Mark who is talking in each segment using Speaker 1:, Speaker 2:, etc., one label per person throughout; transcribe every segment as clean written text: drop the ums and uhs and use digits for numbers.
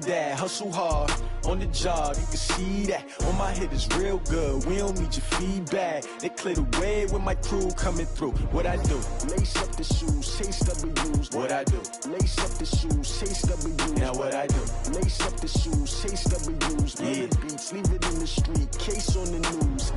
Speaker 1: that. Hustle hard on the job, you can see that. On my head is real good, we don't need your feedback. They clear the way with my crew coming through. What I do? Lace up the shoes, chase W's. What I do? Lace up the shoes, chase W's. Now what I do? Lace up the shoes, chase W's. Yeah. The beats, leave it in the street, case on the news.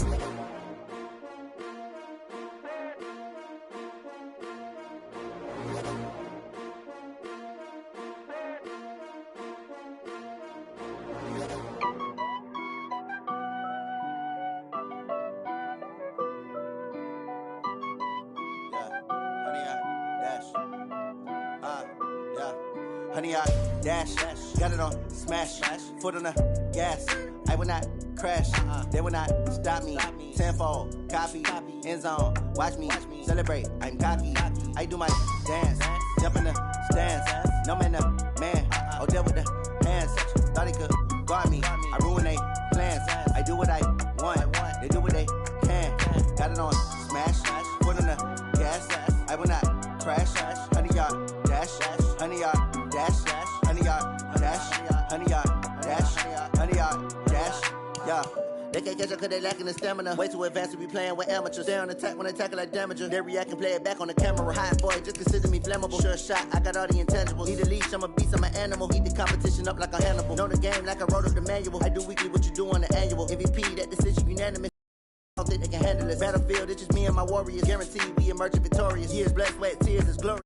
Speaker 2: Honey, I dash, got it on smash, foot on the gas. I will not crash, they will not stop me. Tenfold, copy, end zone, watch me celebrate. I'm cocky, I do my dance, jump in the stands. No man, the man, oh deal with the hands. Thought he could guard me, I ruin they plans. I do what I want, they do what they can. Got it on smash, foot on the gas. I will not crash, honey, y'all dash, honey, y'all dash, honey, y'all dash, honey, y'all dash, honey, y'all dash, yeah. They can't catch up cause they lacking the stamina. Way too advanced to be playing with amateurs. Stay on attack when I tackle like damager. They react and play it back on the camera. Hot boy, just consider me flammable. Sure shot, I got all the intangibles. Need a leash, I'm a beast, I'm an animal. Heat the competition up like a Hannibal. Know the game like I wrote up the manual. I do weekly what you do on the annual. MVP, that decision unanimous. I don't think they can handle this. Battlefield, it's just me and my warriors. Guaranteed we emerging victorious. Years, blood, sweat, tears, is glory.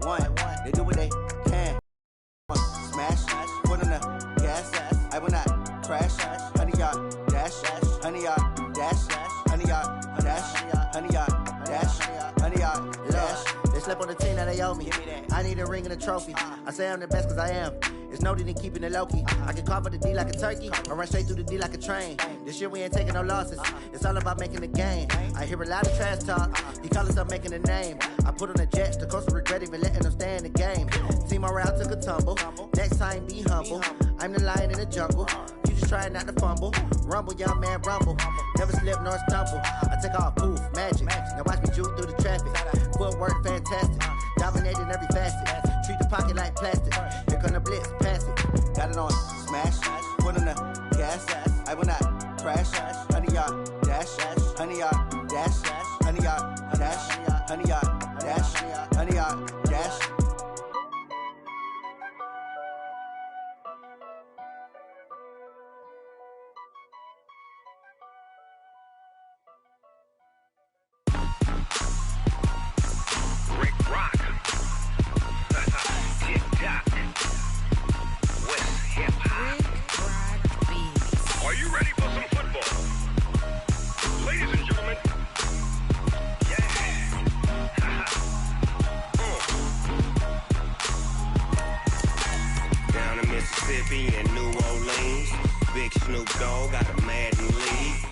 Speaker 2: One, they do what they can. Smash, foot on the gas. I will not crash. Honey, y'all dash, honey, y'all dash, honey, y'all dash, honey, y'all dash, honey, y'all dash. They slept on the team that they owe me. I need a ring and a trophy. I say I'm the best cause I am. It's no need in keeping it low-key. I can carve up the D like a turkey, or run straight through the D like a train. This year we ain't taking no losses. It's all about making the game. I hear a lot of trash talk. He call himself making a name. I put on the Jets, the coast will regret even letting them stay in the game. Team morale took a tumble. Next time be humble. I'm the lion in the jungle. You just trying not to fumble. Rumble, young man, rumble. Never slip nor stumble. I take off, poof, magic. Now watch me juke through the traffic. Footwork fantastic. Dominating every facet. Treat the pocket like plastic. Here come the blitz, pass it. Got it on smash, foot on the gas. I will not crash. Honey, y'all dash, honey, y'all dash, honey, y'all dash, honey, y'all dash, honey, y'all dash.
Speaker 3: Mississippi and New Orleans, Big Snoop Dogg got a Madden league.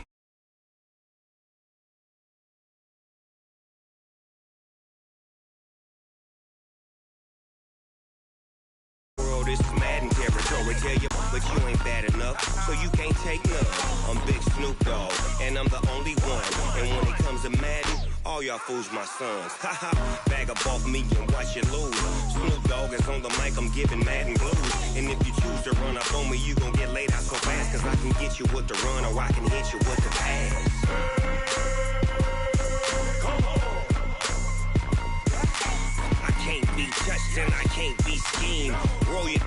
Speaker 3: World, this is Madden territory, tell you, but you ain't bad enough, so you can't take none. I'm Big Snoop Dogg, and I'm the only one. And when it comes to Madden, all y'all fools my sons. Haha, bag up off me and watch you lose. Snoop Dogg is on the mic, I'm giving Madden blues. And if you choose to run up on me, you gon' get laid out so fast. Cause I can get you with the run or I can hit you with the pass. Come on. I can't be touched and I can't be schemed. Roll you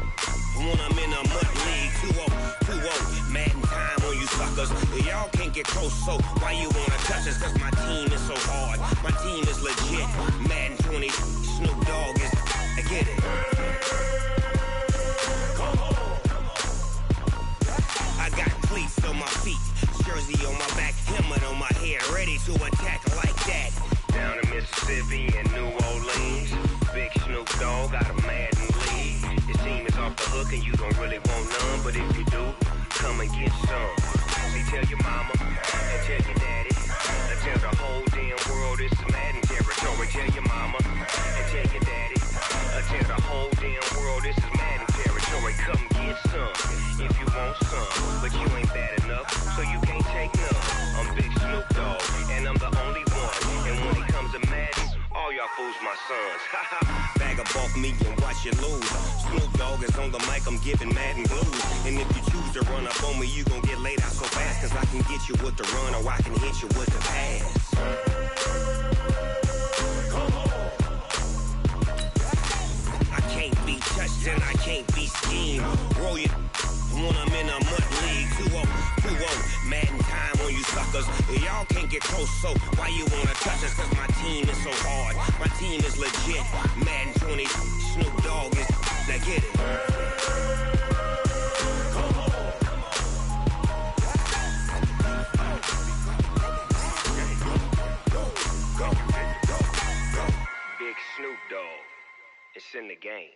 Speaker 3: when I'm in a mud league. 2-0, Madden time on you suckers. Y'all can't get close, so why you wanna touch us? Cause my team is so hard, my team is legit. Madden 20, Snoop Dogg is, I get it. Come on. I got cleats on my feet, jersey on my back, helmet on my head, ready to attack like that. Down in Mississippi and New Orleans, Big Snoop Dogg got a Madden league. Your team is off the hook and you don't really want none, but if you do, come and get some. See, tell your mama and tell your daddy and tell the whole damn world it's Madden territory. mandatory. Tell your mama and tell your daddy. Tell the whole damn world this is Madden territory. Come get some if you want some, but you ain't bad enough, so you can't take none. I'm Big Snoop Dogg, and I'm the only one. And when it comes to Madden, all y'all fools my sons. Bag a bulk me and watch you lose. Snoop Dogg is on the mic, I'm giving Madden blues. And if you choose to run up on me, you gon' get laid out so fast. Cause I can get you with the run or I can hit you with the pass. I can't be touched and I can't be schemed. Roll you when I'm in a mud league. 2-0, Madden time on you suckers. Y'all can't get close, so why you wanna touch us? Cause my team is so hard, my team is legit. Madden 20, Snoop Dogg is, now get it. Big Snoop Dogg, it's in the game.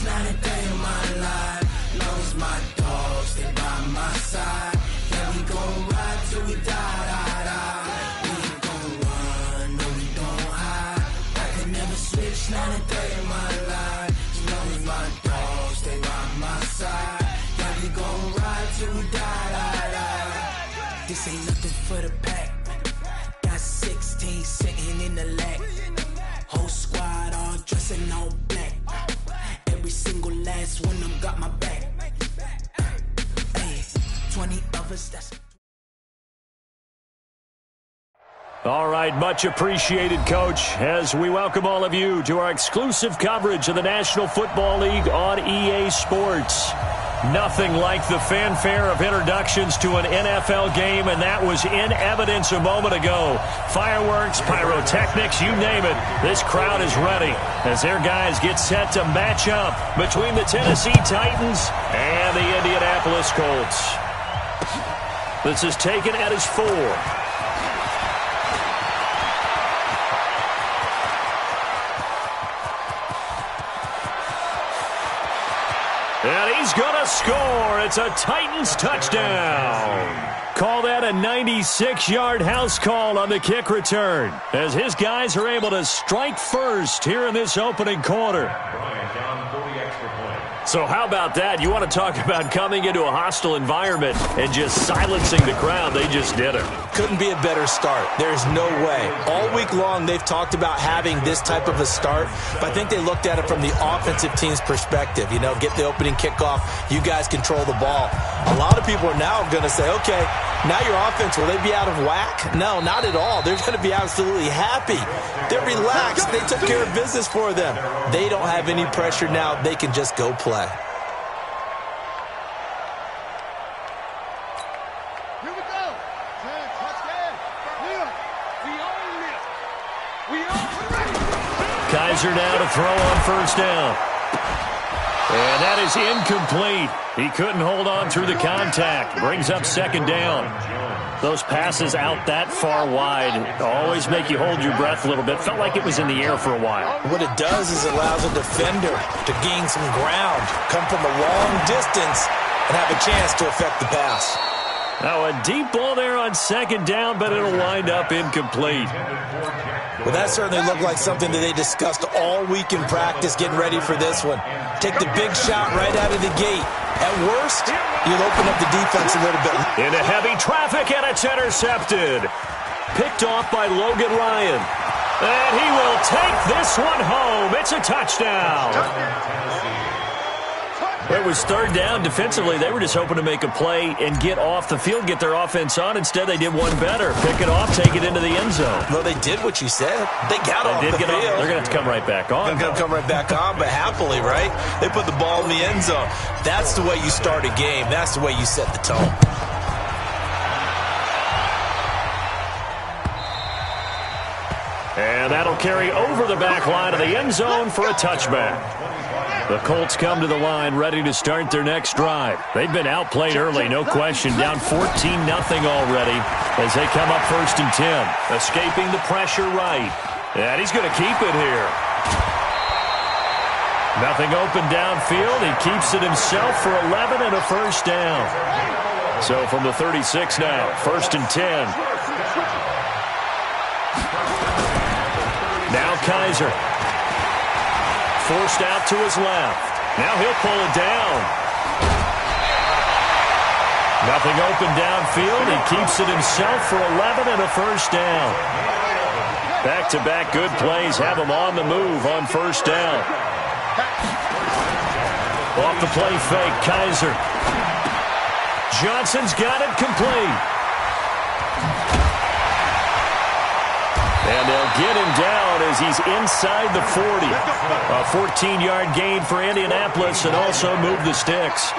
Speaker 4: Not a day in my life. Long as my dogs stay by my side. Yeah, we gon' ride till we die. We ain't gon' run, no we don't hide. I can never switch, not a day in my life. As long as my dogs stay by my side. Yeah, we gon' ride till we die. This ain't nothing for the pack. Got 16 sitting in the lag. Whole squad all dressing all black. Every single last one of them got my back. Hey, 20 of us, that's...
Speaker 5: All right, much appreciated, Coach, as we welcome all of you to our exclusive coverage of the National Football League on EA Sports. Nothing like the fanfare of introductions to an NFL game, and that was in evidence a moment ago. Fireworks, pyrotechnics, you name it. This crowd is ready as their guys get set to match up between the Tennessee Titans and the Indianapolis Colts. This is taken at his 4. And he's going to score. It's a Titans touchdown. Call that a 96-yard house call on the kick return, as his guys are able to strike first here in this opening quarter. So how about that? You want to talk about coming into a hostile environment and just silencing the crowd. They just did it.
Speaker 6: Couldn't be a better start. There's no way. All week long, they've talked about having this type of a start, but I think they looked at it from the offensive team's perspective. You know, get the opening kickoff. You guys control the ball. A lot of people are now going to say, okay, now your offense, will they be out of whack? No, not at all. They're going to be absolutely happy. They're relaxed. They took care of business for them. They don't have any pressure now. They can just go play.
Speaker 5: Kaiser now to throw on first down. And that is incomplete. He couldn't hold on through the contact. Brings up second down. Those passes out that far wide always make you hold your breath a little bit. Felt like it was in the air for a while.
Speaker 6: What it does is it allows a defender to gain some ground, come from a long distance, and have a chance to affect the pass.
Speaker 5: Now a deep ball there on second down, but it'll wind up incomplete.
Speaker 6: Well, that certainly looked like something that they discussed all week in practice, getting ready for this one. Take the big shot right out of the gate. At worst, you'll open up the defense a little bit.
Speaker 5: Into heavy traffic, and it's intercepted. Picked off by Logan Ryan. And he will take this one home. It's a touchdown. It was third down. Defensively, they were just hoping to make a play and get off the field, get their offense on. Instead, they did one better. Pick it off, take it into the end zone.
Speaker 6: Well, they did what you said. They got off the field.
Speaker 5: They're going to have to come right back on.
Speaker 6: They're going to come right back on, but happily, right? They put the ball in the end zone. That's the way you start a game. That's the way you set the tone.
Speaker 5: And that'll carry over the back line of the end zone for a touchback. The Colts come to the line ready to start their next drive. They've been outplayed early, no question. Down 14-0 already as they come up 1st and 10. Escaping the pressure right. And he's going to keep it here. Nothing open downfield. He keeps it himself for 11 and a first down. So from the 36 now, 1st and 10. Now Kaiser. Forced out to his left. Now he'll pull it down. Nothing open downfield. He keeps it himself for 11 and a first down. Back-to-back good plays have him on the move on 1st down. Off the play fake, Kaiser. Johnson's got it complete. And they'll get him down as he's inside the 40. A 14-yard gain for Indianapolis and also move the sticks.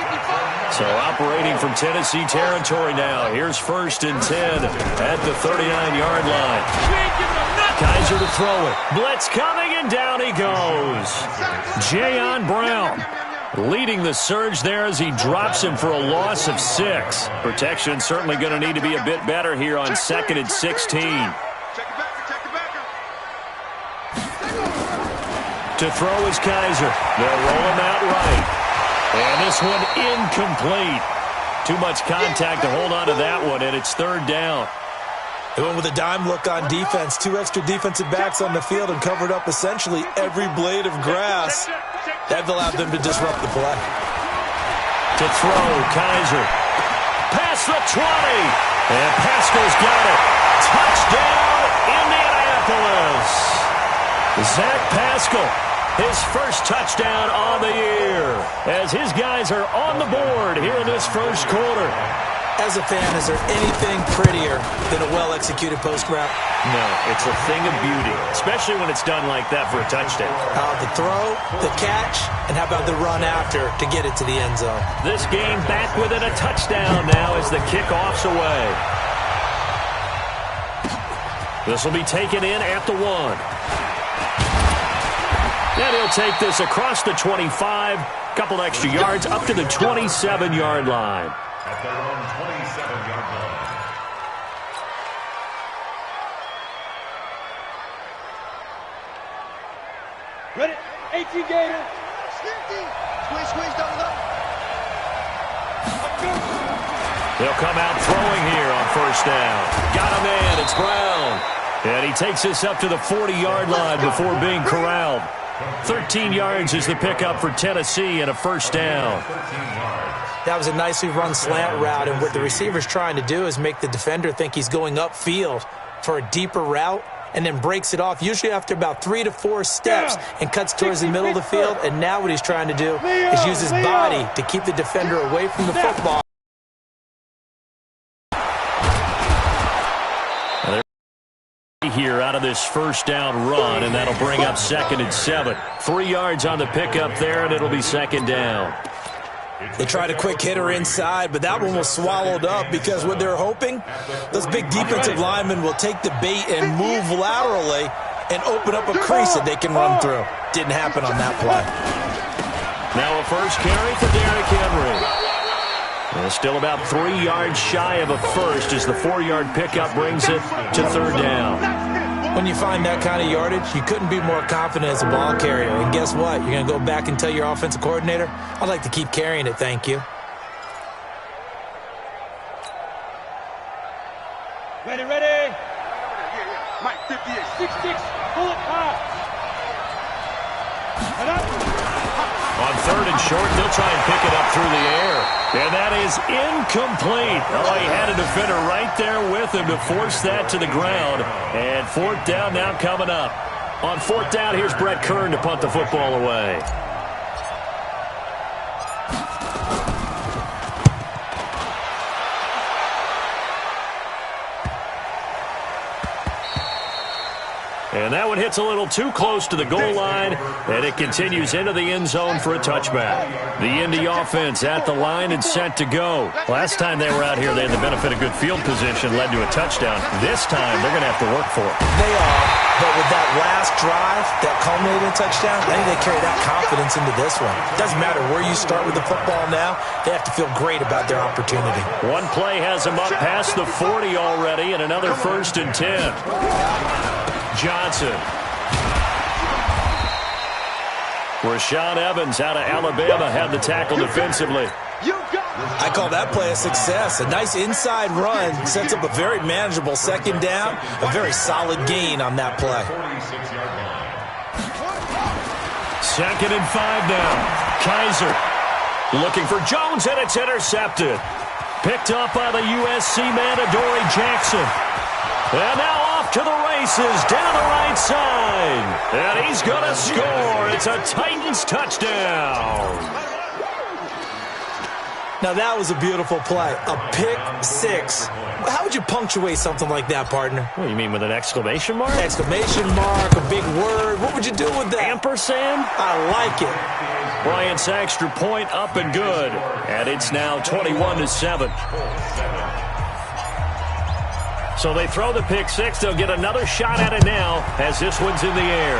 Speaker 5: So operating from Tennessee territory now. Here's 1st and 10 at the 39-yard line. Kaiser to throw it. Blitz coming, and down he goes. Jayon Brown leading the surge there as he drops him for a loss of 6. Protection certainly going to need to be a bit better here on 2nd and 16. To throw is Kaiser. They'll roll him out right. And this one incomplete. Too much contact to hold on to that one, and it's 3rd down.
Speaker 6: They went with a dime look on defense. 2 extra defensive backs on the field and covered up essentially every blade of grass. That allowed them to disrupt the play.
Speaker 5: To throw, Kaiser. Past the 20. And Pascal's got it. Touchdown, Indianapolis. Zach Pascal, his first touchdown on the year, as his guys are on the board here in this 1st quarter.
Speaker 6: As a fan, is there anything prettier than a well-executed post route?
Speaker 5: No, it's a thing of beauty, especially when it's done like that for a touchdown.
Speaker 6: The throw, the catch, and how about the run after to get it to the end zone?
Speaker 5: This game back within a touchdown now as the kickoff's away. This will be taken in at the 1. And he'll take this across the 25, couple extra yards up to the 27-yard line.
Speaker 7: At their own 27-yard line.
Speaker 8: Ready? 18 Gator.
Speaker 2: Squeeze, double up.
Speaker 5: They'll come out throwing here on 1st down. Got him in. It's Brown. And he takes this up to the 40-yard line before being corralled. 13 yards is the pickup for Tennessee and a 1st down.
Speaker 6: That was a nicely run slant route, and what the receiver's trying to do is make the defender think he's going upfield for a deeper route and then breaks it off, usually after about 3 to 4 steps, and cuts towards the middle of the field. And now what he's trying to do is use his body to keep the defender away from the football.
Speaker 5: Here out of this 1st down run, and that'll bring up 2nd and 7. 3 yards on the pickup there, and it'll be 2nd down.
Speaker 6: They tried a quick hitter inside, but that one was swallowed up because what they're hoping, those big defensive linemen will take the bait and move laterally and open up a crease that they can run through. Didn't happen on that play.
Speaker 5: Now a first carry for Derrick Henry. And still about 3 yards shy of a first as the 4-yard pickup brings it to 3rd down.
Speaker 6: When you find that kind of yardage, you couldn't be more confident as a ball carrier. And guess what? You're going to go back and tell your offensive coordinator, I'd like to keep carrying it, thank you.
Speaker 8: Ready. Mike, 58. 6-6. Pull it high.
Speaker 5: On 3rd and short, they'll try and pick it up through the air. And that is incomplete. Oh, he had a defender right there with him to force that to the ground. And 4th down now coming up. On 4th down, here's Brett Kern to punt the football away. And that one hits a little too close to the goal line, and it continues into the end zone for a touchback. The Indy offense at the line and set to go. Last time they were out here, they had the benefit of good field position, led to a touchdown. This time, they're going to have to work for it.
Speaker 6: They are, but with that last drive that culminated in a touchdown, I think they carry that confidence into this one. It doesn't matter where you start with the football now, they have to feel great about their opportunity.
Speaker 5: One play has them up past the 40 already, and another 1st and 10. Johnson. Rashaan Evans out of Alabama had the tackle defensively.
Speaker 6: I call that play a success. A nice inside run sets up a very manageable 2nd down, a very solid gain on that play.
Speaker 5: 2nd and 5 now. Kaiser looking for Jones, and it's intercepted. Picked up by the USC man, Adoree Jackson. And now off to the races, down the right side. And he's going to score. It's a Titans touchdown.
Speaker 6: Now that was a beautiful play. A pick 6. How would you punctuate something like that, partner?
Speaker 5: What do you mean, with an exclamation mark?
Speaker 6: Exclamation mark, a big word. What would you do with that?
Speaker 5: Ampersand?
Speaker 6: I like it.
Speaker 5: Bryant's extra point up and good. And it's now 21-7. So they throw the pick 6. They'll get another shot at it now as this one's in the air.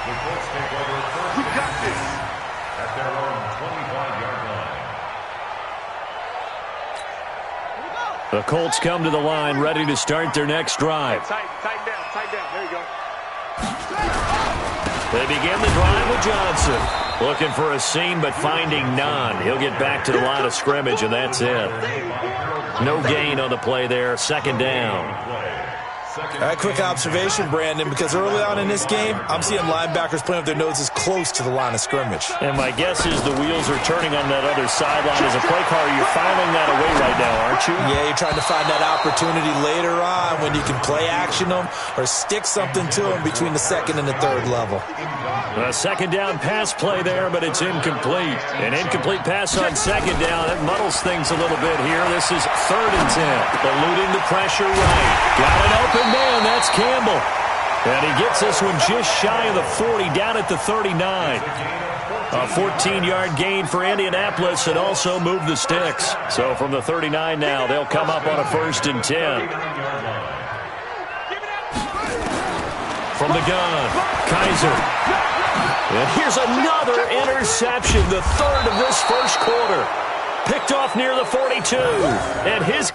Speaker 7: The Colts take over first and 10 at their own 25-yard line.
Speaker 5: The Colts come to the line ready to start their next drive.
Speaker 8: Tighten down. There you go.
Speaker 5: They begin the drive with Johnson. Looking for a seam, but finding none. He'll get back to the line of scrimmage, and that's it. No gain on the play there. 2nd down.
Speaker 6: All right, quick observation, Brandon, because early on in this game, I'm seeing linebackers playing with their noses close to the line of scrimmage.
Speaker 5: And my guess is the wheels are turning on that other sideline. As a play caller, you're filing that away right now, aren't you?
Speaker 6: Yeah, you're trying to find that opportunity later on when you can play action them or stick something to them between the 2nd and the 3rd level.
Speaker 5: A 2nd down pass play there, but it's incomplete. An incomplete pass on 2nd down. That muddles things a little bit here. This is 3rd and 10. Eluding the pressure right. Got it open man. That's Campbell. And he gets this one just shy of the 40, down at the 39. A 14-yard gain for Indianapolis and also moved the sticks. So from the 39 now, they'll come up on a 1st and 10. From the gun, Kaiser. And here's another interception, the 3rd of this 1st quarter. Picked off near the 42. And his...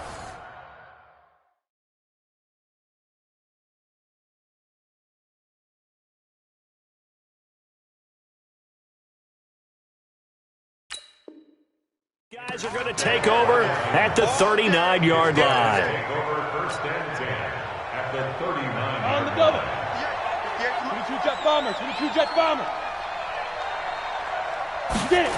Speaker 5: guys are going to take over at the 39-yard line.
Speaker 7: Take over first and 10 at the 39.
Speaker 8: On the double. 22 jet bomber. 22 jet bomber. Get it.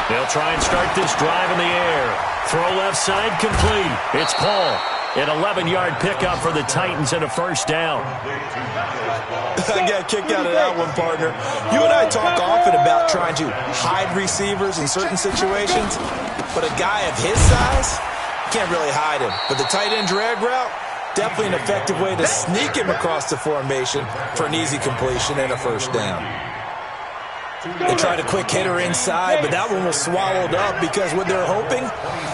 Speaker 5: They'll try and start this drive in the air. Throw left side complete. It's Paul. An 11-yard pickup for the Titans and a 1st down.
Speaker 6: I got kicked out of that one, partner. You and I talk often about trying to hide receivers in certain situations, but a guy of his size, you can't really hide him. But the tight end drag route, definitely an effective way to sneak him across the formation for an easy completion and a 1st down. They tried a quick hitter inside, but that one was swallowed up because what they're hoping,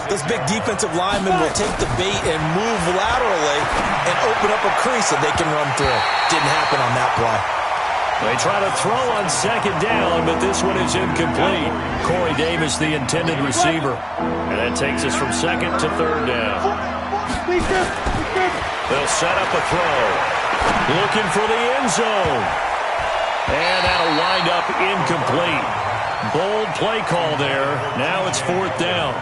Speaker 6: this big defensive lineman will take the bait and move laterally and open up a crease that they can run through. Didn't happen on that play.
Speaker 5: They try to throw on 2nd down, but this one is incomplete. Corey Davis, the intended receiver. And that takes us from 2nd to 3rd down. They'll set up a throw. Looking for the end zone. And that'll wind up incomplete. Bold play call there. Now it's 4th down.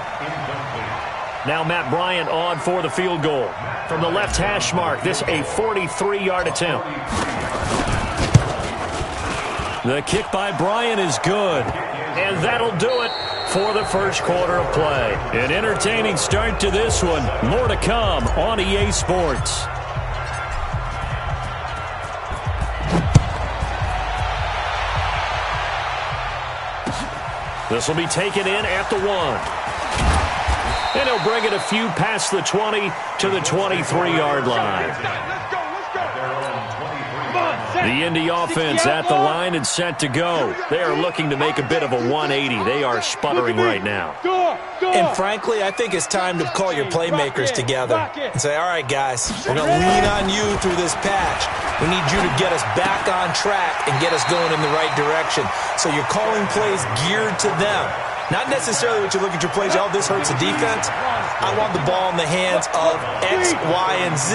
Speaker 5: Now Matt Bryant on for the field goal. From the left hash mark, this a 43-yard attempt. The kick by Bryant is good. And that'll do it for the 1st quarter of play. An entertaining start to this one. More to come on EA Sports. This will be taken in at the 1. And he'll bring it a few past the 20 to the 23-yard line. The Indy offense at the line and set to go. They are looking to make a bit of a 180. They are sputtering right now.
Speaker 6: And frankly, I think it's time to call your playmakers together and say, all right, guys, we're going to lean on you through this patch. We need you to get us back on track and get us going in the right direction. So you're calling plays geared to them. Not necessarily what you look at your plays, oh, this hurts the defense. I want the ball in the hands of X, Y, and Z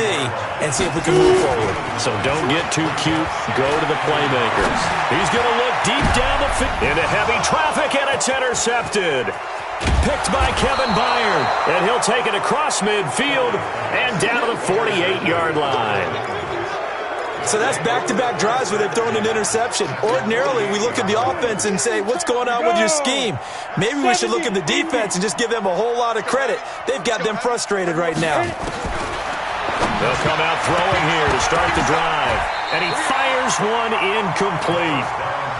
Speaker 6: and see if we can move forward.
Speaker 5: So don't get too cute. Go to the playmakers. He's going to look deep down the field into heavy traffic, and it's intercepted. Picked by Kevin Byard, and he'll take it across midfield and down to the 48-yard line.
Speaker 6: So that's back-to-back drives where they've thrown an interception. Ordinarily, we look at the offense and say, what's going on with your scheme? Maybe we should look at the defense and just give them a whole lot of credit. They've got them frustrated right now.
Speaker 5: They'll come out throwing here to start the drive. And he fires one incomplete.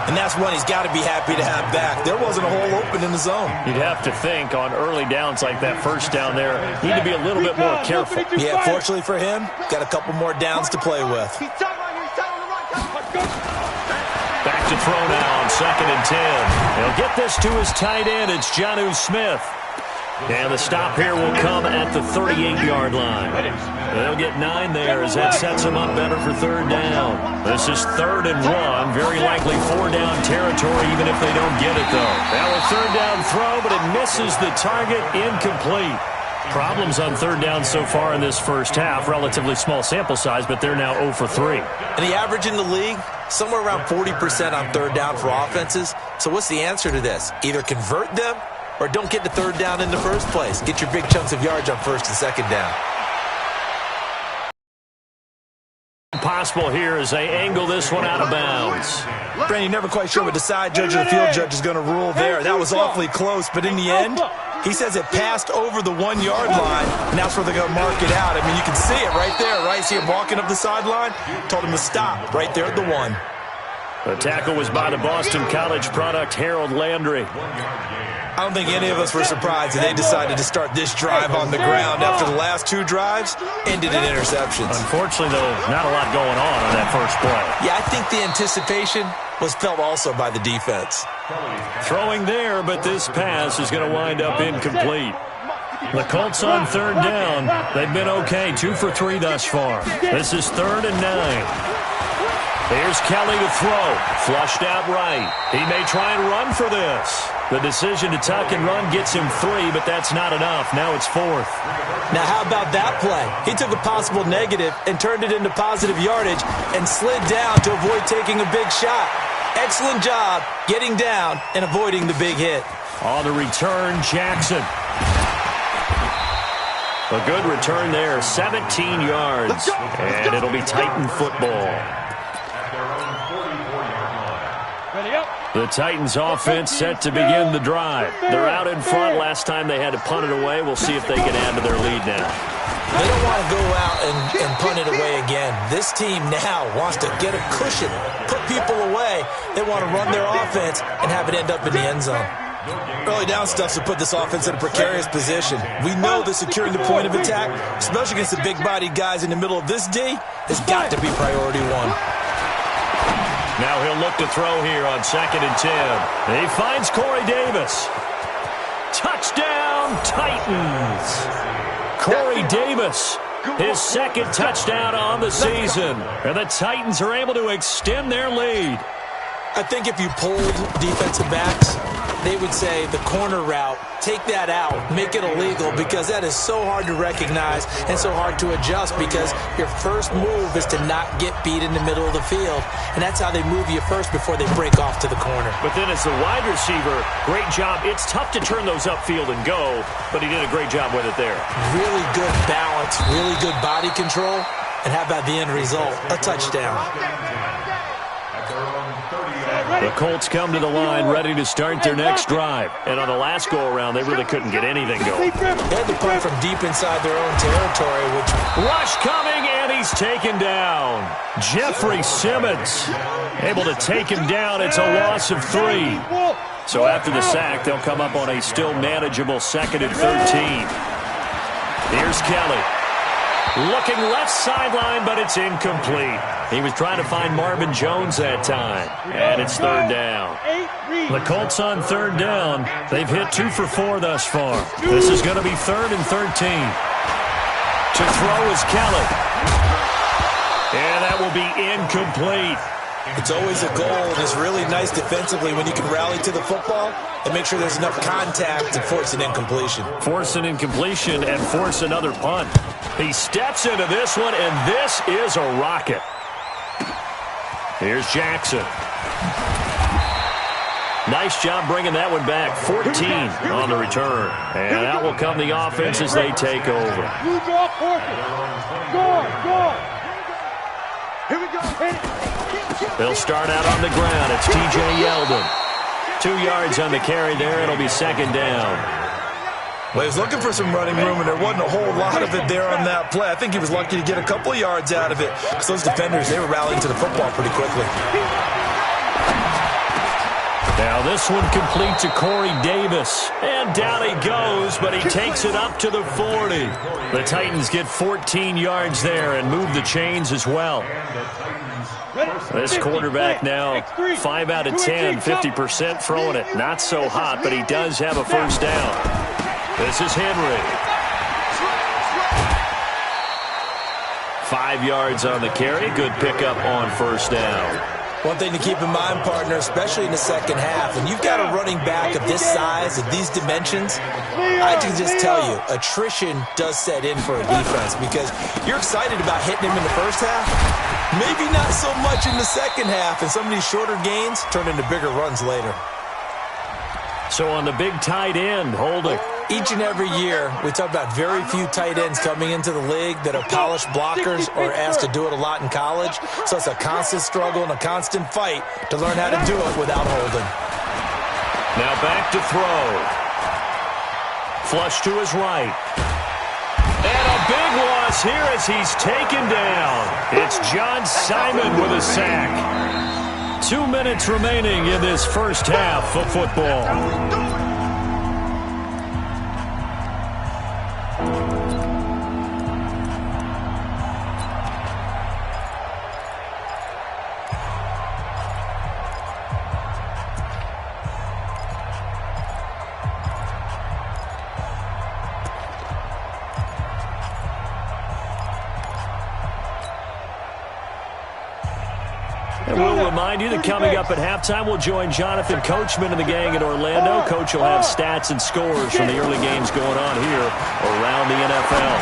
Speaker 6: And that's one he's got to be happy to have back. There wasn't a hole open in the zone.
Speaker 5: You'd have to think on early downs like that first down there, need to be a little bit more careful.
Speaker 6: Yeah, fortunately for him, got a couple more downs to play with.
Speaker 5: Back to throw now on 2nd and 10. He'll get this to his tight end. It's Jonnu Smith. And the stop here will come at the 38-yard line. They'll get 9 there as that sets them up better for 3rd down. This is 3rd and 1. Very likely 4-down territory even if they don't get it, though. Now a 3rd down throw, but it misses the target. Incomplete. Problems on 3rd down so far in this first half. Relatively small sample size, but they're now 0 for 3.
Speaker 6: And the average in the league, somewhere around 40% on 3rd down for offenses. So what's the answer to this? Either convert them or don't get to 3rd down in the first place. Get your big chunks of yards on 1st and 2nd down.
Speaker 5: Possible here as they angle this one out of bounds.
Speaker 6: Brandon, you're never quite sure what the side judge or the field judge is going to rule there. That was awfully close, but in the end, he says it passed over the 1-yard line, and that's where they're going to mark it out. I mean, you can see it right there, right? See him walking up the sideline? Told him to stop right there at the 1.
Speaker 5: The tackle was by the Boston College product, Harold Landry.
Speaker 6: I don't think any of us were surprised that they decided to start this drive on the ground after the last 2 drives ended in interceptions.
Speaker 5: Unfortunately, though, not a lot going on that first play.
Speaker 6: Yeah, I think the anticipation was felt also by the defense.
Speaker 5: Throwing there, but this pass is going to wind up incomplete. The Colts on 3rd down. They've been okay, 2 for 3 thus far. This is 3rd and 9. Here's Kelly to throw. Flushed out right. He may try and run for this. The decision to tuck and run gets him 3, but that's not enough. Now it's 4th.
Speaker 6: Now how about that play? He took a possible negative and turned it into positive yardage and slid down to avoid taking a big shot. Excellent job getting down and avoiding the big hit.
Speaker 5: On the return, Jackson. A good return there, 17 yards. And it'll be Titan football. The Titans offense set to begin the drive. They're out in front. Last time they had to punt it away. We'll see if they can add to their lead now.
Speaker 6: They don't want to go out and punt it away again. This team now wants to get a cushion, put people away. They want to run their offense and have it end up in the end zone. Early down stuff to put this offense in a precarious position. We know that securing the point of attack, especially against the big-bodied guys in the middle of this D, has got to be priority 1.
Speaker 5: Now he'll look to throw here on 2nd and 10. He finds Corey Davis. Touchdown, Titans. Corey Davis, his 2nd touchdown on the season. And the Titans are able to extend their lead.
Speaker 6: I think if you polled defensive backs, they would say the corner route, take that out, make it illegal, because that is so hard to recognize and so hard to adjust, because your first move is to not get beat in the middle of the field. And that's how they move you first before they break off to the corner.
Speaker 5: But then as the wide receiver, great job. It's tough to turn those upfield and go, but he did a great job with it there.
Speaker 6: Really good balance, really good body control, and how about the end result? A touchdown.
Speaker 5: The Colts come to the line ready to start their next drive. And on the last go-around, they really couldn't get anything going.
Speaker 6: They had to punt from deep inside their own territory.
Speaker 5: Rush coming, and he's taken down. Jeffrey Simmons able to take him down. It's a loss of 3. So after the sack, they'll come up on a still manageable 2nd and 13. Here's Kelly. Looking left sideline, but it's incomplete. He was trying to find Marvin Jones that time. And it's third down. The Colts on third down. They've hit 2 for 4 thus far. This is going to be 3rd and 13. To throw is Kelly. And that will be incomplete.
Speaker 6: It's always a goal, and it's really nice defensively when you can rally to the football and make sure there's enough contact to force an incompletion.
Speaker 5: Force an incompletion and force another punt. He steps into this one, and this is a rocket. Here's Jackson. Nice job bringing that one back. 14 on the return. And out will come the offense as they take over.
Speaker 8: Here we go. Hit it.
Speaker 5: They'll start out on the ground. It's T.J. Yeldon. 2 yards on the carry there. It'll be second down.
Speaker 6: Well, he was looking for some running room, and there wasn't a whole lot of it there on that play. I think he was lucky to get a couple of yards out of it because those defenders, they were rallying to the football pretty quickly.
Speaker 5: Now this one complete to Corey Davis. And down he goes, but he takes it up to the 40. The Titans get 14 yards there and move the chains as well. This quarterback now 5 out of 10, 50% throwing it. Not so hot, but he does have a first down. This is Henry. 5 yards on the carry. Good pickup on first down.
Speaker 6: One thing to keep in mind, partner, especially in the second half, when you've got a running back of this size, of these dimensions, I can just tell you, attrition does set in for a defense because you're excited about hitting him in the first half, maybe not so much in the second half, and some of these shorter gains turn into bigger runs later.
Speaker 5: So on the big tight end, Holding.
Speaker 6: Each and every year, we talk about very few tight ends coming into the league that are polished blockers or asked to do it a lot in college. So it's a constant struggle and a constant fight to learn how to do it without Holding.
Speaker 5: Now back to throw. Flush to his right. And a big loss here as he's taken down. It's John Simon with a sack. 2 minutes remaining in this first half of football. And we'll remind you that coming up at halftime, we'll join Jonathan Coachman and the gang in Orlando. Coach will have stats and scores from the early games going on here around the NFL.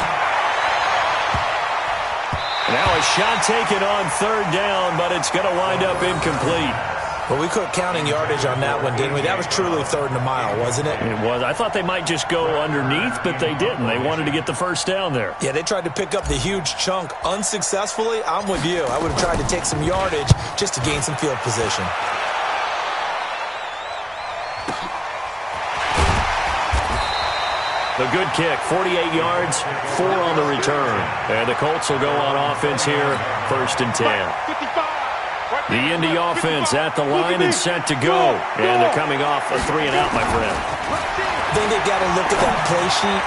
Speaker 5: Now a shot taken on third down, but it's going to wind up incomplete.
Speaker 6: Well, we quit counting yardage on that one, didn't we? That was truly 3rd and a mile, wasn't it?
Speaker 5: It was. I thought they might just go underneath, but they didn't. They wanted to get the first down there.
Speaker 6: Yeah, they tried to pick up the huge chunk unsuccessfully. I'm with you. I would have tried to take some yardage just to gain some field position.
Speaker 5: The good kick, 48 yards, 4 on the return. And the Colts will go on offense here, 1st and 10. The Indy offense at the line and set to go. And they're coming off a 3-and-out, my friend.
Speaker 6: I think they've got to look at that play sheet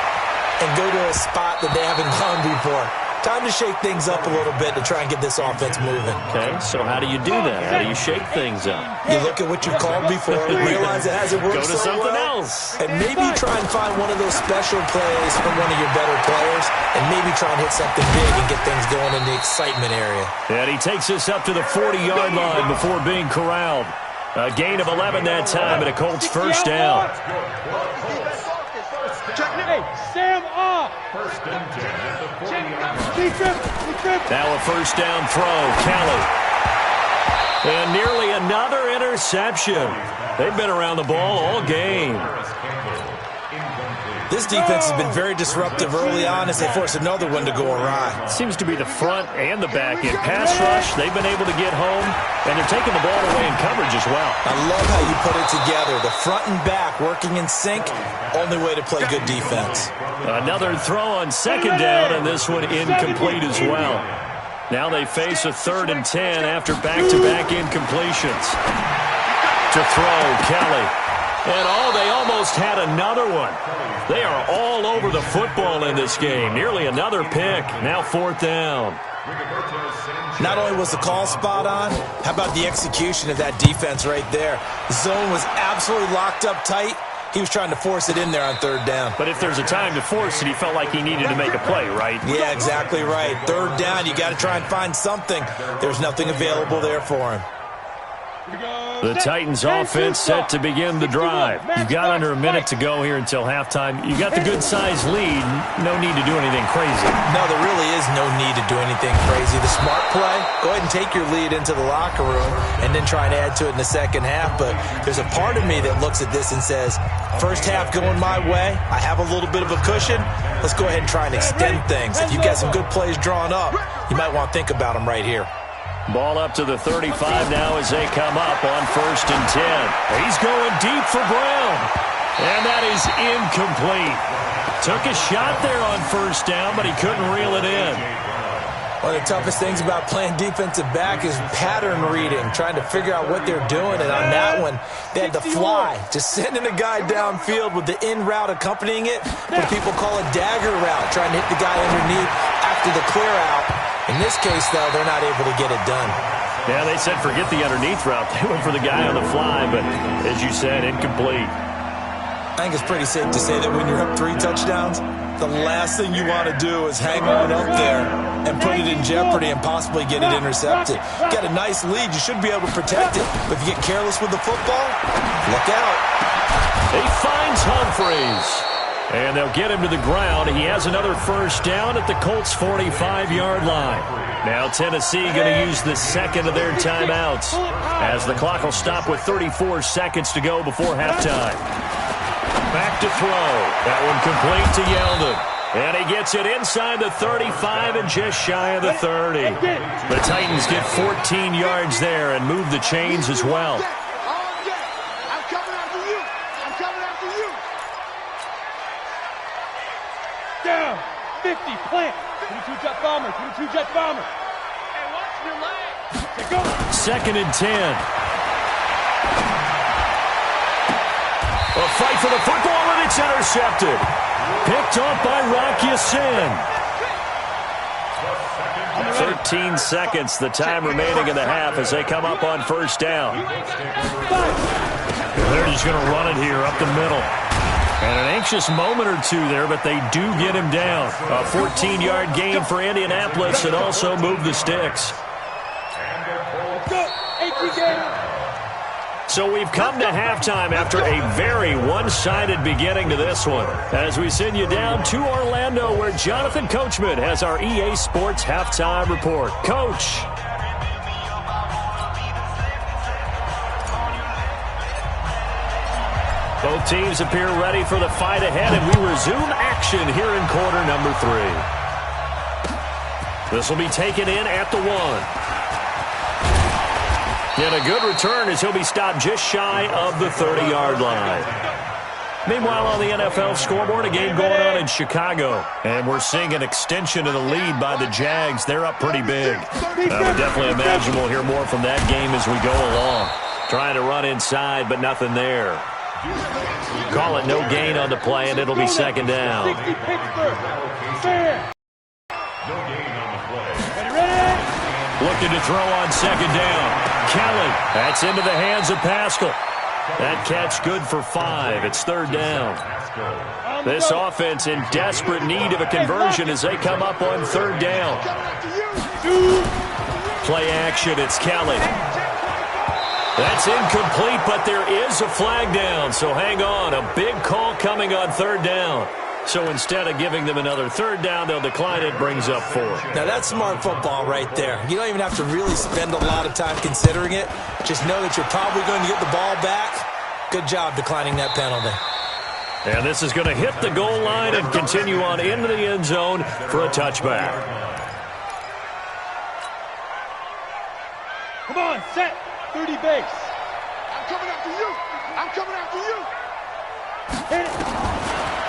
Speaker 6: and go to a spot that they haven't gone before. Time to shake things up a little bit to try and get this offense moving.
Speaker 5: Okay, so how do you do that? How do you shake things up?
Speaker 6: You look at what you've called before, realize it hasn't worked
Speaker 5: so
Speaker 6: so
Speaker 5: something
Speaker 6: well,
Speaker 5: else.
Speaker 6: and maybe try and find one of those special plays from one of your better players, and maybe try and hit something big and get things going in the excitement area.
Speaker 5: And he takes us up to the 40-yard line before being corralled. A gain of 11 that time, and a Colts first down.
Speaker 8: Sam off.
Speaker 5: Now a first down throw, Kelly. And nearly another interception. They've been around the ball all game.
Speaker 6: This defense has been very disruptive early on as they force another one to go awry.
Speaker 5: Seems to be the front and the back end. Pass rush, they've been able to get home, and they're taking the ball away in coverage as well.
Speaker 6: I love how you put it together. The front and back working in sync, only way to play good defense.
Speaker 5: Another throw on second down, and this one incomplete as well. Now they face a 3rd and 10 after back-to-back incompletions. To throw, Kelly. And they almost had another one. They are all over the football in this game. Nearly another pick. Now 4th down.
Speaker 6: Not only was the call spot on, how about the execution of that defense right there? The zone was absolutely locked up tight. He was trying to force it in there on 3rd down.
Speaker 5: But if there's a time to force it, he felt like he needed to make a play, right?
Speaker 6: Yeah, exactly right. 3rd down, you got to try and find something. There's nothing available there for him.
Speaker 5: The Titans offense set to begin the drive. You've got under a minute to go here until halftime. You got the good-sized lead. No need to do anything crazy.
Speaker 6: No, there really is no need to do anything crazy. The smart play, go ahead and take your lead into the locker room and then try and add to it in the second half. But there's a part of me that looks at this and says, first half going my way, I have a little bit of a cushion. Let's go ahead and try and extend things. If you've got some good plays drawn up, you might want to think about them right here.
Speaker 5: Ball up to the 35 now as they come up on 1st and 10. He's going deep for Brown. And that is incomplete. Took a shot there on 1st down, but he couldn't reel it in.
Speaker 6: One of the toughest things about playing defensive back is pattern reading, trying to figure out what they're doing. And on that one, they had to fly, just sending a guy downfield with the in route accompanying it, what people call a dagger route, trying to hit the guy underneath after the clear out. In this case, though, they're not able to get it done.
Speaker 5: Yeah, they said forget the underneath route. They went for the guy on the fly, but as you said, incomplete.
Speaker 6: I think it's pretty safe to say that when you're up 3 touchdowns, the last thing you want to do is hang on up there and put it in jeopardy and possibly get it intercepted. Got a nice lead. You should be able to protect it. But if you get careless with the football, look out.
Speaker 5: He finds Humphreys. And they'll get him to the ground. He has another 1st down at the Colts' 45-yard line. Now Tennessee going to use the second of their timeouts as the clock will stop with 34 seconds to go before halftime. Back to throw. That one complete to Yeldon. And he gets it inside the 35 and just shy of the 30. The Titans get 14 yards there and move the chains as well.
Speaker 8: I'm coming after you. I'm coming after you. Down. 50. Plant. 22 jet bomber. 22 jet bomber. Hey, watch your leg. Go.
Speaker 5: 2nd and 10. A fight for the football, and it's intercepted. Picked off by Rock Ya-Sin. 13 seconds, the time remaining in the half as they come up on 1st down. They're just going to run it here up the middle. And an anxious moment or two there, but they do get him down. A 14-yard gain for Indianapolis and also move the sticks. So we've come to halftime after a very one-sided beginning to this one. As we send you down to Orlando, where Jonathan Coachman has our EA Sports Halftime Report. Coach. Both teams appear ready for the fight ahead, and we resume action here in quarter number 3. This will be taken in at the 1. And a good return as he'll be stopped just shy of the 30-yard line. Meanwhile, on the NFL scoreboard, a game going on in Chicago. And we're seeing an extension of the lead by the Jags. They're up pretty big. I would definitely imagine we'll hear more from that game as we go along. Trying to run inside, but nothing there. Call it no gain on the play, and it'll be 2nd down. Looking to throw on 2nd down. Kelly, that's into the hands of Pascal. That catch good for 5. It's 3rd down. This offense in desperate need of a conversion as they come up on 3rd down. Play action, it's Kelly. That's incomplete, but there is a flag down, so hang on. A big call coming on 3rd down. So instead of giving them another 3rd down, they'll decline it, brings up 4.
Speaker 6: Now that's smart football right there. You don't even have to really spend a lot of time considering it. Just know that you're probably going to get the ball back. Good job declining that penalty.
Speaker 5: And this is going to hit the goal line and continue on into the end zone for a touchback.
Speaker 8: Come on, set. 30 base. I'm coming after you. I'm coming after you. Hit it.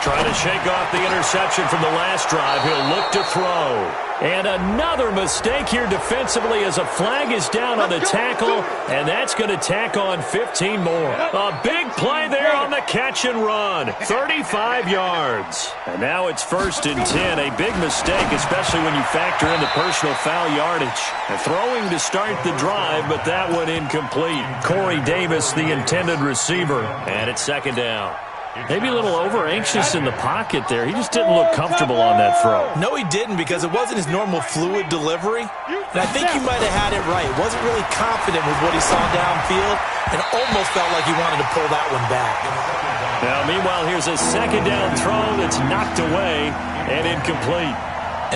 Speaker 5: Trying to shake off the interception from the last drive. He'll look to throw. And another mistake here defensively as a flag is down on the tackle, and that's going to tack on 15 more. A big play there on the catch and run. 35 yards. And now it's 1st and 10. A big mistake, especially when you factor in the personal foul yardage. And throwing to start the drive, but that one incomplete. Corey Davis, the intended receiver. And it's 2nd down. Maybe a little over-anxious in the pocket there. He just didn't look comfortable on that throw.
Speaker 6: No, he didn't, because it wasn't his normal fluid delivery. And I think he might have had it right. Wasn't really confident with what he saw downfield and almost felt like he wanted to pull that one back.
Speaker 5: Now, meanwhile, here's a 2nd down throw that's knocked away and incomplete.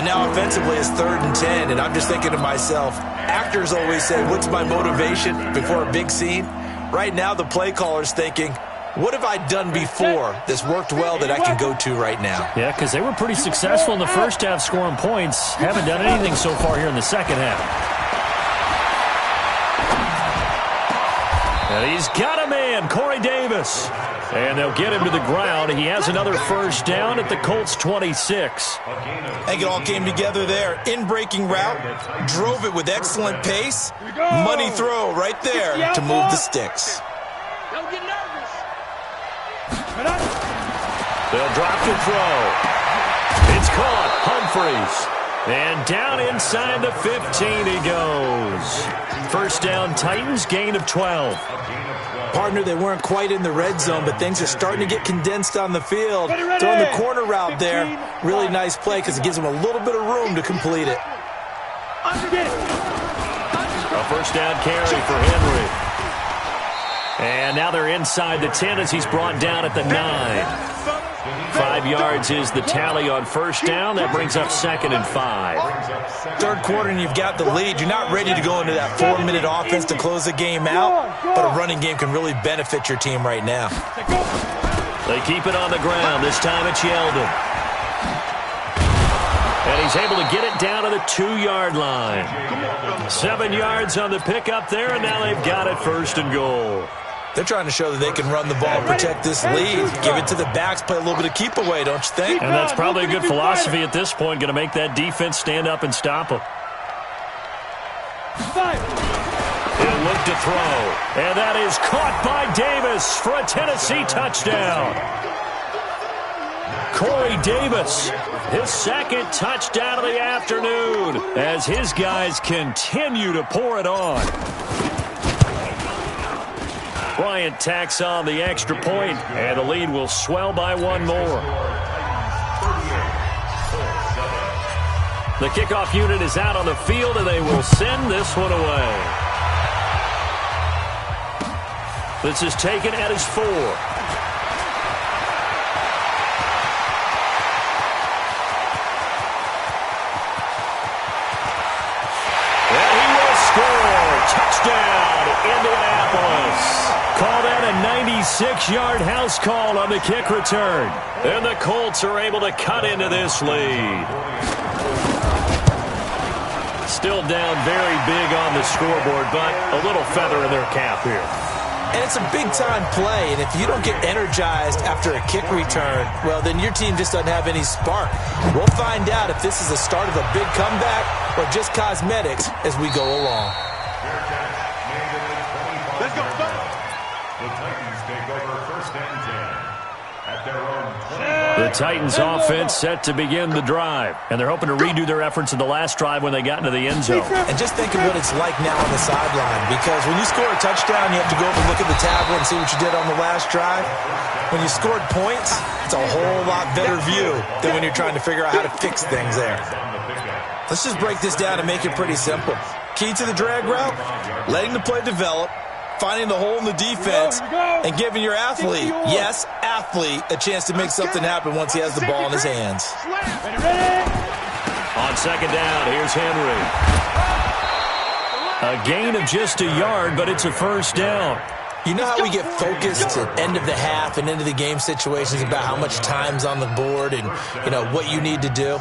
Speaker 6: And now offensively it's 3rd and 10, and I'm just thinking to myself, actors always say, what's my motivation before a big scene? Right now the play caller's thinking, what have I done before that's worked well that I can go to right now?
Speaker 5: Yeah, because they were pretty successful in the first half scoring points. Haven't done anything so far here in the second half. And he's got a man, Corey Davis. And they'll get him to the ground. He has another 1st down at the Colts 26.
Speaker 6: I think it all came together there. In-breaking route, drove it with excellent pace. Money throw right there to move the sticks.
Speaker 8: Don't get nervous.
Speaker 5: They'll drop the throw. It's caught. Humphreys. And down inside the 15 he goes. 1st down Titans, gain of 12.
Speaker 6: Partner, they weren't quite in the red zone, but things are starting to get condensed on the field. Throwing the corner route there. Really nice play because it gives them a little bit of room to complete it.
Speaker 5: A 1st down carry for Henry. And now they're inside the 10 as he's brought down at the 9. 5 yards is the tally on 1st down. That brings up 2nd and 5.
Speaker 6: 3rd quarter and you've got the lead. You're not ready to go into that 4-minute offense to close the game out, but a running game can really benefit your team right now.
Speaker 5: They keep it on the ground. This time it's Yeldon. And he's able to get it down to the 2-yard line. 7 yards on the pickup there, and now they've got it 1st and goal.
Speaker 6: They're trying to show that they can run the ball, protect this lead, give it to the backs, play a little bit of keep away, don't you think?
Speaker 5: And that's probably a good philosophy at this point, going to make that defense stand up and stop them. He'll look to throw, and that is caught by Davis for a Tennessee touchdown. Corey Davis, his 2nd touchdown of the afternoon as his guys continue to pour it on. Bryant tacks on the extra point, and the lead will swell by 1 more. The kickoff unit is out on the field, and they will send this one away. This is taken at his 4. And he will score. Touchdown, Indianapolis. Call that a 96-yard house call on the kick return. And the Colts are able to cut into this lead. Still down very big on the scoreboard, but a little feather in their cap here.
Speaker 6: And it's a big-time play, and if you don't get energized after a kick return, well, then your team just doesn't have any spark. We'll find out if this is the start of a big comeback or just cosmetics as we go along.
Speaker 7: Let's go. The Titans take over 1st and 10 at their own 25.
Speaker 5: The Titans offense set to begin the drive, and they're hoping to redo their efforts in the last drive when they got into the end zone.
Speaker 6: And just think of what it's like now on the sideline, because when you score a touchdown, you have to go over and look at the tablet and see what you did on the last drive. When you scored points, it's a whole lot better view than when you're trying to figure out how to fix things there. Let's just break this down and make it pretty simple. Key to the drag route, letting the play develop, finding the hole in the defense, and giving your athlete, yes, athlete, a chance to make something happen once he has the ball in his hands.
Speaker 5: On 2nd down, here's Henry. A gain of just a yard, but it's a 1st down.
Speaker 6: You know how we get focused at end of the half and into the game situations about how much time's on the board and, you know, what you need to do?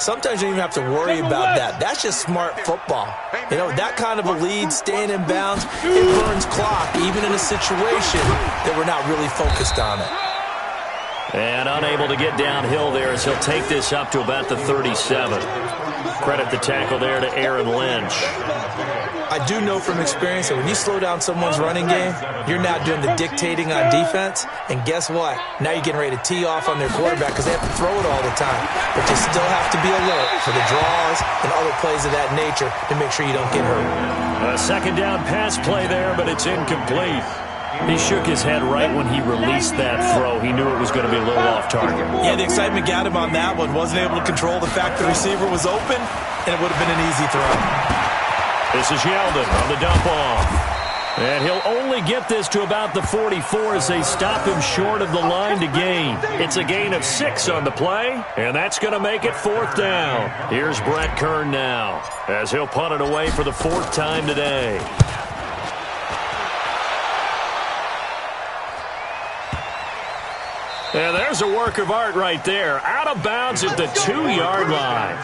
Speaker 6: Sometimes you don't even have to worry about that. That's just smart football. You know, that kind of a lead, staying in bounds, it burns clock, even in a situation that we're not really focused on it.
Speaker 5: And unable to get downhill there as he'll take this up to about the 37. Credit the tackle there to Aaron Lynch.
Speaker 6: I do know from experience that when you slow down someone's running game, you're now doing the dictating on defense. And guess what? Now you're getting ready to tee off on their quarterback because they have to throw it all the time. But you still have to be alert for the draws and other plays of that nature to make sure you don't get hurt.
Speaker 5: A second down pass play there, but it's incomplete. He shook his head right when he released that throw. He knew it was going to be a little off target.
Speaker 6: Yeah, the excitement got him on that one. Wasn't able to control the fact the receiver was open, and it would have been an easy throw.
Speaker 5: This is Yeldon on the dump off. And he'll only get this to about the 44 as they stop him short of the line to gain. It's a gain of 6 on the play, and that's going to make it 4th down. Here's Brett Kern now as he'll punt it away for the 4th time today. And there's a work of art right there. Out of bounds at the 2-yard line.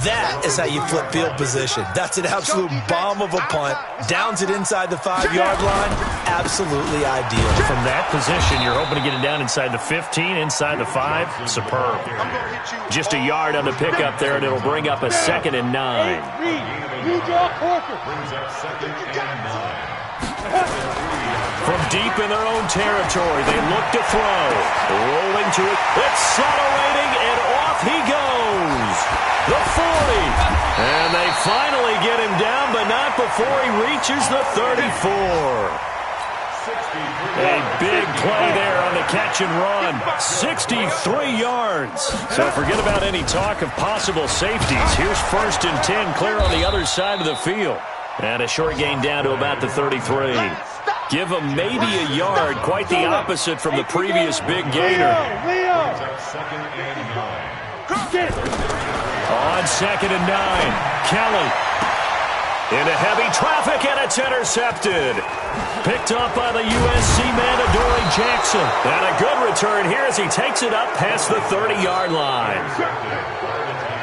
Speaker 6: That is how you flip field position. That's an absolute bomb of a punt. Downs it inside the 5-yard line. Absolutely ideal.
Speaker 5: From that position, you're hoping to get it down inside the 15, inside the 5. Superb. Just a yard on the pickup there, and it'll bring up a 2nd and 9. From deep in their own territory, they look to throw. Rolling to it. Accelerating, and off he goes. The 40. And they finally get him down, but not before he reaches the 34. A big play there on the catch and run. 63 yards. So forget about any talk of possible safeties. Here's 1st and 10 clear on the other side of the field. And a short gain down to about the 33. Give him maybe a yard, quite the opposite from the previous big gainer. On 2nd and 9, Kelly. Into heavy traffic, and it's intercepted. Picked up by the USC man, Adoree Jackson. And a good return here as he takes it up past the 30-yard line.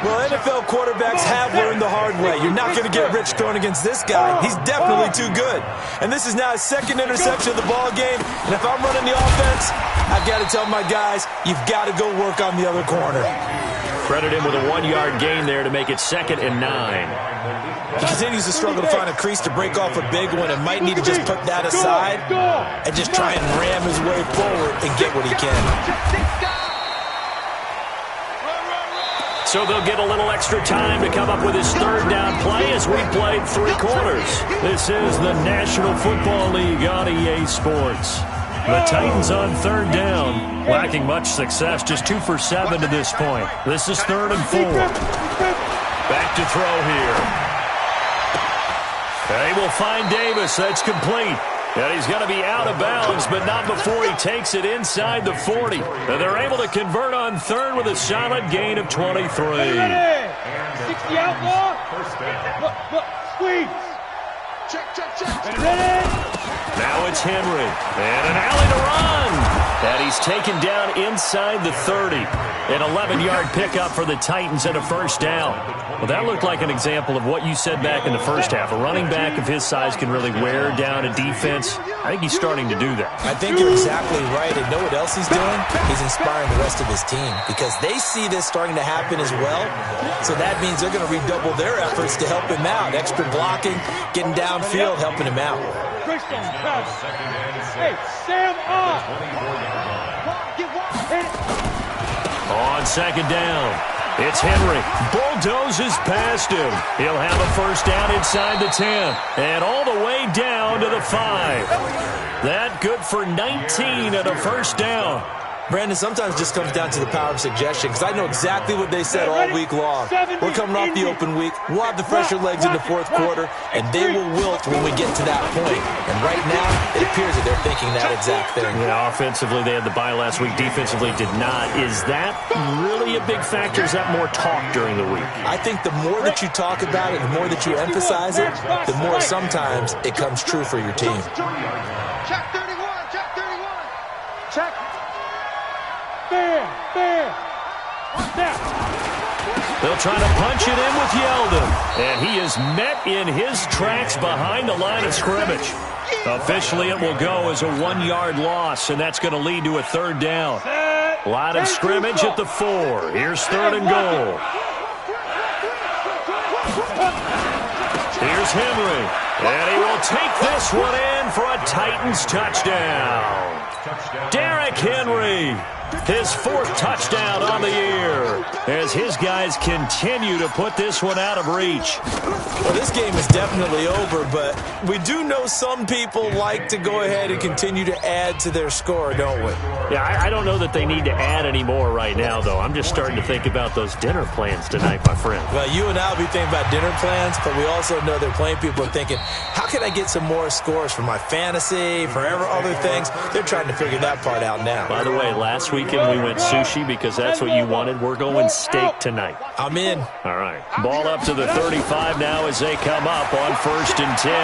Speaker 6: Well, NFL quarterbacks have learned the hard way. You're not going to get rich throwing against this guy. He's definitely too good. And this is now his 2nd interception of the ball game. And if I'm running the offense, I've got to tell my guys, you've got to go work on the other corner.
Speaker 5: Credit him with a 1-yard gain there to make it 2nd and 9.
Speaker 6: He continues to struggle to find a crease to break off a big one and might need to just put that aside and just try and ram his way forward and get what he can.
Speaker 5: So they'll get a little extra time to come up with his 3rd down play as we played 3 quarters. This is the National Football League on EA Sports. The Titans on 3rd down, lacking much success, just 2 for 7 to this point. This is 3rd and 4. Back to throw here. They will find Davis. That's complete. And he's going to be out of bounds, but not before he takes it inside the 40. And they're able to convert on 3rd with a solid gain of 23.
Speaker 8: 60 outlaw. Look, squeeze. Check. Ready.
Speaker 5: Now it's Henry. And an alley to run. And he's taken down inside the 30. An 11-yard pickup for the Titans and a 1st down. Well, that looked like an example of what you said back in the first half. A running back of his size can really wear down a defense. I think he's starting to do that.
Speaker 6: I think you're exactly right. And know what else he's doing? He's inspiring the rest of his team because they see this starting to happen as well. So that means they're going to redouble their efforts to help him out. Extra blocking, getting downfield, helping him out.
Speaker 8: Hey, Sam on.
Speaker 5: On 2nd down, it's Henry. Bulldozes past him. He'll have a 1st down inside the 10. And all the way down to the 5. That good for 19 and a 1st down.
Speaker 6: Brandon, sometimes it just comes down to the power of suggestion because I know exactly what they said all week long. We're coming off the open week. We'll have the fresher legs in the 4th quarter, and they will wilt when we get to that point. And right now, it appears that they're thinking that exact thing.
Speaker 5: Yeah, offensively, they had the bye last week. Defensively, did not. Is that really a big factor? Is that more talk during the week?
Speaker 6: I think the more that you talk about it, the more that you emphasize it, the more sometimes it comes true for your team.
Speaker 8: Check 31. Check. Fair. Now.
Speaker 5: They'll try to punch it in with Yeldon. And he is met in his tracks behind the line of scrimmage. Officially, it will go as a 1-yard loss, and that's going to lead to a third down. Line of scrimmage at the 4. Here's third and goal. Here's Henry, and he will take this one in for a Titans touchdown. Derrick Henry, his 4th touchdown on the year, as his guys continue to put this one out of reach.
Speaker 6: Well, this game is definitely over, but we do know some people like to go ahead and continue to add to their score, don't we?
Speaker 5: Yeah, I don't know that they need to add any more right now, though. I'm just starting to think about those dinner plans tonight, my friend.
Speaker 6: Well, you and I will be thinking about dinner plans, but we also know they're playing people are thinking, how can I get some more scores for my fantasy, for other things? They're trying to figure that part out now.
Speaker 5: By the way, last weekend we went sushi because that's what you wanted. We're going steak tonight.
Speaker 6: I'm in.
Speaker 5: All right. Ball up to the 35 now as they come up on 1st and 10.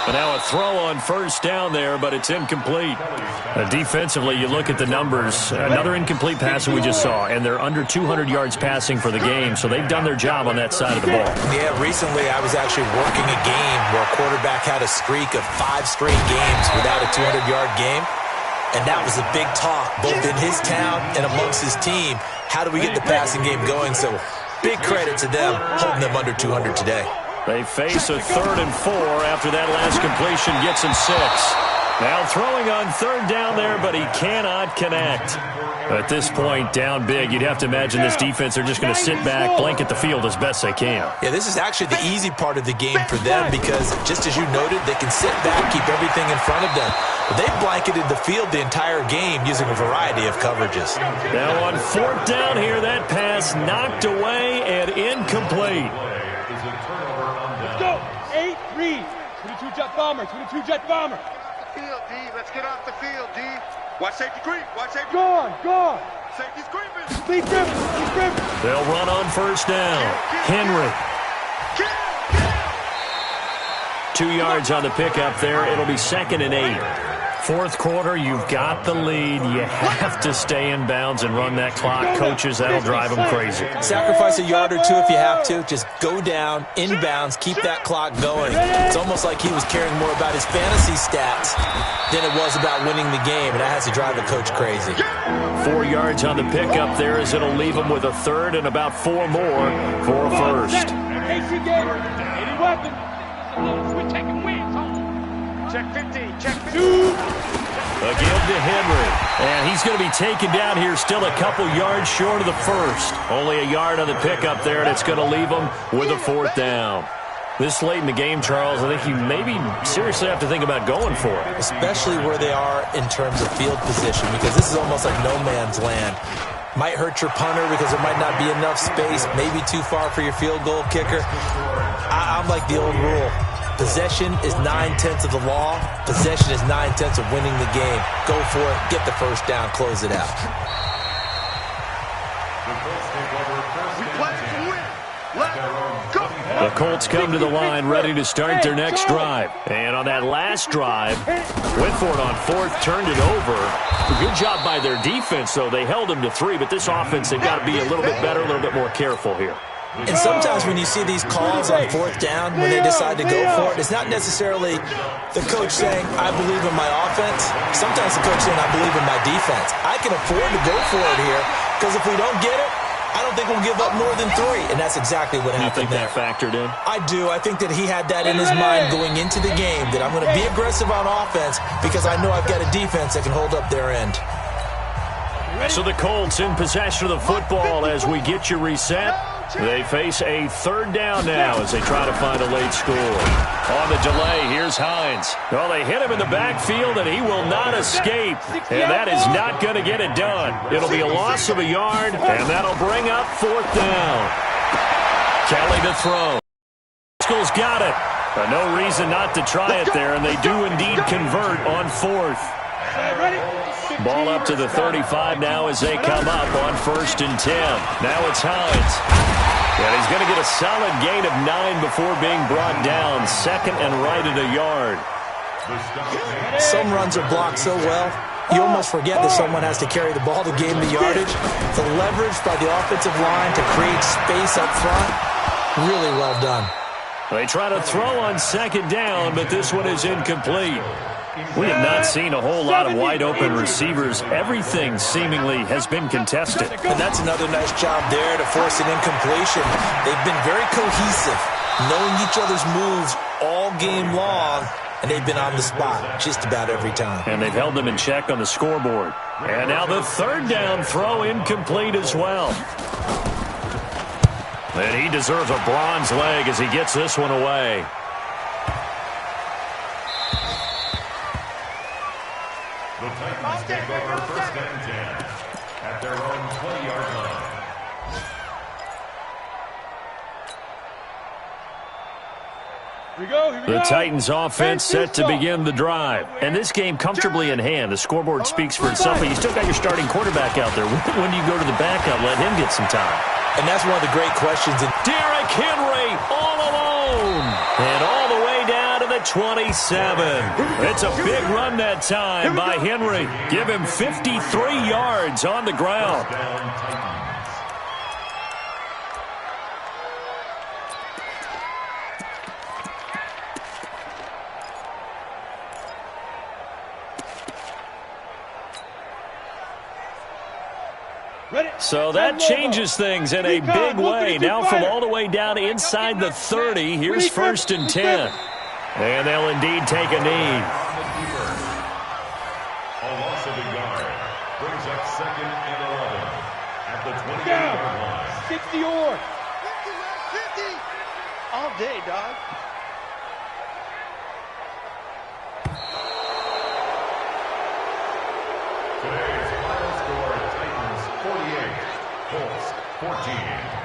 Speaker 5: And now a throw on 1st down there, but it's incomplete. Defensively, you look at the numbers. Another incomplete pass that we just saw, and they're under 200 yards passing for the game, so they've done their job on that side of the ball.
Speaker 6: Yeah, recently I was actually working a game where a quarterback had a streak of 5 straight games without a 200-yard game, and that was a big talk, both in his town and amongst his team. How do we get the passing game going? So big credit to them holding them under 200 today.
Speaker 5: They face a 3rd and 4 after that last completion gets him 6. Now throwing on 3rd down there, but he cannot connect. At this point, down big, you'd have to imagine this defense are just going to sit back, blanket the field as best they can.
Speaker 6: Yeah, this is actually the easy part of the game for them because, just as you noted, they can sit back, keep everything in front of them. But they've blanketed the field the entire game using a variety of coverages.
Speaker 5: Now on 4th down here, that pass knocked away and incomplete.
Speaker 8: Let's go. 8 read. 22 jet bomber. 22 jet bomber.
Speaker 9: Field, D. Let's get off the field, D. Watch safety creep. Watch safety.
Speaker 8: Gone.
Speaker 9: Safety's creeping.
Speaker 8: Lead driven.
Speaker 5: They'll run on 1st down. Henry. 2 yards on the pickup there. It'll be 2nd and 8. 4th quarter, you've got the lead. You have to stay in bounds and run that clock. Coaches, that'll drive them crazy.
Speaker 6: Sacrifice a yard or 2 if you have to. Just go down, inbounds, keep that clock going. It's almost like he was caring more about his fantasy stats than it was about winning the game, and that has to drive the coach crazy.
Speaker 5: 4 yards on the pickup there as it'll leave him with a 3rd and about 4 more for a 1st.
Speaker 8: AC Gator. Any weapon. We're taking wins home.
Speaker 9: Check 50. Check 50.
Speaker 5: Again to Henry. And he's going to be taken down here still a couple yards short of the 1st. Only a yard on the pickup there, and it's going to leave him with a 4th down. This late in the game, Charles, I think you maybe seriously have to think about going for it.
Speaker 6: Especially where they are in terms of field position, because this is almost like no man's land. Might hurt your punter because there might not be enough space, maybe too far for your field goal kicker. I'm like the old rule. Possession is 9/10 of the law. Possession is 9/10 of winning the game. Go for it. Get the 1st down. Close it out.
Speaker 9: We play to win. Let's go.
Speaker 5: The Colts come to the line ready to start their next drive. And on that last drive, went for it on 4th, turned it over. Good job by their defense, though. They held them to 3, but this offense, they've got to be a little bit better, a little bit more careful here.
Speaker 6: And sometimes when you see these calls on 4th down, when they decide to go for it, it's not necessarily the coach saying, I believe in my offense. Sometimes the coach saying, I believe in my defense. I can afford to go for it here because if we don't get it, I don't think we'll give up more than 3. And that's exactly what happened there.
Speaker 5: You think that factored in?
Speaker 6: I do. I think that he had that in his mind going into the game, that I'm going to be aggressive on offense because I know I've got a defense that can hold up their end.
Speaker 5: So the Colts in possession of the football as we get you reset. They face a 3rd down now as they try to find a late score. On the delay, here's Hines. Well, they hit him in the backfield, and he will not escape. And that is not going to get it done. It'll be a loss of a yard, and that'll bring up 4th down. Kelly to throw. School's got it. No reason not to try it there, and they do indeed convert on 4th. Ball up to the 35 now as they come up on 1st and 10. Now it's Hines. And he's going to get a solid gain of 9 before being brought down. 2nd and right at a yard.
Speaker 6: Some runs are blocked so well, you almost forget that someone has to carry the ball to gain the yardage. The leverage by the offensive line to create space up front, really well done.
Speaker 5: They try to throw on second down, but this one is incomplete. We have not seen a whole lot of wide-open receivers. Everything seemingly has been contested.
Speaker 6: And that's another nice job there to force an incompletion. They've been very cohesive, knowing each other's moves all game long, and they've been on the spot just about every time.
Speaker 5: And they've held them in check on the scoreboard. And now the third down throw incomplete as well. And he deserves a bronze leg as he gets this one away.
Speaker 7: The Titans take over first and 10 at their own 20-yard line.
Speaker 5: The Titans offense set to begin the drive. And this game comfortably in hand. The scoreboard speaks for itself, but you still got your starting quarterback out there. When do you go to the backup, let him get some time?
Speaker 6: And that's one of the great questions.
Speaker 5: Derrick Henry all alone. And all the way down to the 27. It's a big run that time by Henry. Give him 53 yards on the ground. So that changes things in a big way. Now from all the way down inside the 30, here's first and 10. And they'll indeed take a knee.
Speaker 7: A loss of a yard brings up second and 11 at the 28-yard line.
Speaker 8: 60 or 50 all day, dog.
Speaker 7: Today's final score, Titans 48, Colts 14.